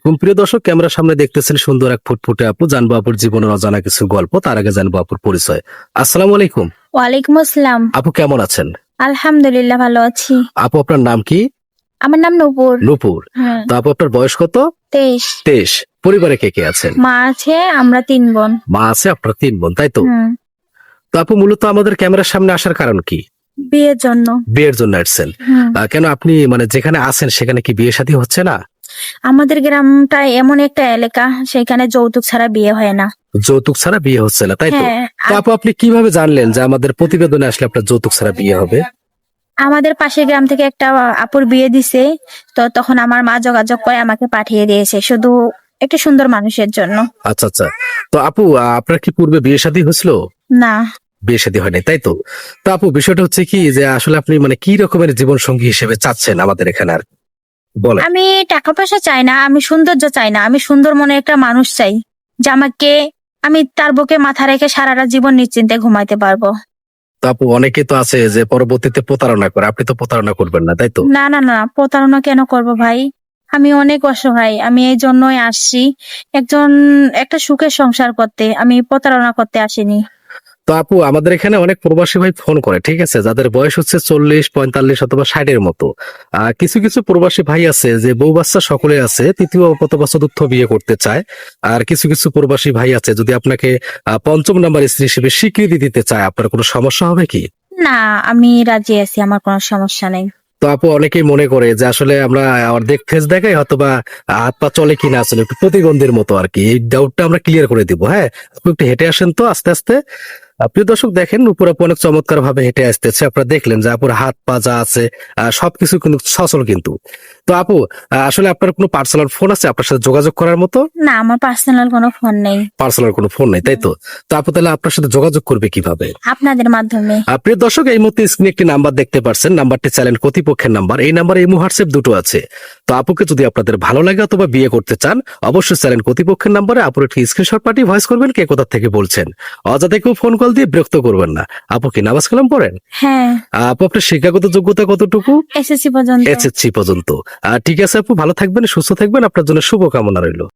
আলাইকুম প্রিয় দর্শক, ক্যামেরার সামনে দেখতেছেন সুন্দর এক ফুটফুটে আপু। জানবো আপুর জীবনের অজানা কিছু গল্প। তার আগে জানবো আপুর পরিচয়। আসসালামু আলাইকুম। ওয়ালাইকুম আসসালাম। আপু কেমন আছেন? আলহামদুলিল্লাহ ভালো আছি। আপু আপনার নাম কি? আমার নাম নূপুর। নূপুর। তো আপু আপনার বয়স কত? 23। 23। পরিবারে কে কে আছেন? মা আছে, আমরা 3 বোন। মা আছে, আপনার 3 বোন, তাই তো? হুম। তো আপু মূলত আমাদের ক্যামেরার সামনে আসার কারণ কি? বিয়ের জন্য। বিয়ের জন্য আসছেন? কেন আপনি মানে যেখানে আছেন সেখানে কি বিয়ে শাদী হচ্ছে না? আমাদের গ্রামটা এমন একটা এলাকা, সেখানে যৌতুক ছাড়া বিয়ে হয় না। যৌতুক ছাড়া বিয়ে হচ্ছে না, তাই তো? হ্যাঁ, তো আপু আপনি কিভাবে জানলেন যে আমাদের প্রতিবেদনে আসলে আপনার যৌতুক ছাড়া বিয়ে হবে? আমাদের পাশের গ্রাম থেকে একটা আপুর বিয়ে দিছে, তো তখন আমার মা যোগাযোগ করে আমাকে পাঠিয়ে দিয়েছে, শুধু একটা সুন্দর মানুষের জন্য। আচ্ছা আচ্ছা। তো আপু আপনার কি পূর্বে বিয়ে শাদী হয়েছিল? না। বিয়ে শাদী হয় নাই, তাই তো? তো আপু বিষয়টা হচ্ছে কি যে আসলে আপনি মানে কি রকমের জীবন সঙ্গী হিসেবে চাচ্ছেন আমাদের এখানে, আর বলেন। আমি টাকা পয়সা চাই না, আমি সৌন্দর্য চাই না, আমি সুন্দর মনে একটা মানুষ চাই, যে আমাকে আমি তার বুকে মাথা রেখে সারাটা জীবন নিশ্চিন্তে ঘুমাইতে পারবো। তো আপু অনেকে তো আছে যে পরবর্তীতে প্রতারণা করে, আপনি তো প্রতারণা করবেন না, তাই তো? না না না, প্রতারণা কেন করব ভাই? আমি অনেক অসহায়, আমি এই জন্যই আসছি একটা সুখের সংসার করতে, আমি প্রতারণা করতে আসিনি। তো আপু আমাদের এখানে অনেক প্রবাসী ভাই ফোন করে, ঠিক আছে, যাদের বয়স হচ্ছে 40, 45 অথবা 60-এর মতো। কিছু কিছু প্রবাসী ভাই আছে যে বউ বাচ্চা সকলে আছে, তৃতীয় অথবা চতুর্থ বিয়ে করতে চায়। আর কিছু কিছু প্রবাসী ভাই আছে যদি আপনাকে পঞ্চম নাম্বার স্ত্রী হিসেবে স্বীকৃতি দিতে চায়, আপনার কোনো সমস্যা হবে কি? না, আমি রাজি আছি, আমার কোনো সমস্যা নেই। তো আপু অনেকেই মনে করে যে আসলে আমরা অর্ধেক ফেস দেখাই, হয়তোবা হাত পা চলে কিনা, আসলে একটু প্রতিবন্ধীর মতো আর কি। এই ডাউটটা আমরা ক্লিয়ার করে দিব। হ্যাঁ, আপনি একটু হেঁটে আসেন তো আস্তে আস্তে। প্রিয় দর্শক দেখেন, নূপুর আপু অনেক চমৎকার ভাবে হেঁটে আসতেছে। আপনারা দেখলেন যে আপুর হাত পা যা আছে সবকিছু কিন্তু সচল কিন্তু। তো আপু আসলে আপনার কোনো পার্সোনাল ফোন আছে আপনার সাথে যোগাযোগ করার মতো? না, আমার পার্সোনাল কোনো ফোন নেই। পার্সোনাল কোনো ফোন নেই, তাই তো? তো আপু তাহলে আপনার সাথে যোগাযোগ করবে কিভাবে? আপনাদের মাধ্যমে। প্রিয় দর্শক, এই মুহূর্তে স্ক্রিনে একটি নাম্বার দেখতে পাচ্ছেন। নাম্বারটি চ্যানেল কর্তৃপক্ষের নাম্বার। এই নাম্বারে ইমো হোয়াটসঅ্যাপ দুটো আছে। তো আপুকে যদি আপনাদের ভালো লাগে অথবা বিয়ে করতে চান, অবশ্যই চ্যানেল কর্তৃপক্ষের নাম্বারে আপুর একটি স্ক্রিনশট পাঠিয়ে ভয়েস করবেন কে কোথা থেকে বলছেন। অযথা কেউ ফোন কল দিয়ে বিরক্ত করবেন না। আপু কি নামাজ কালাম পড়েন? হ্যাঁ। আপু আপনার শিক্ষাগত যোগ্যতা কতটুকু? এসএসসি পর্যন্ত। এসএসসি পর্যন্ত। ঠিক আছে আপু, ভালো থাকবেন, সুস্থ থাকবেন, আপনার জন্য শুভকামনা রইল।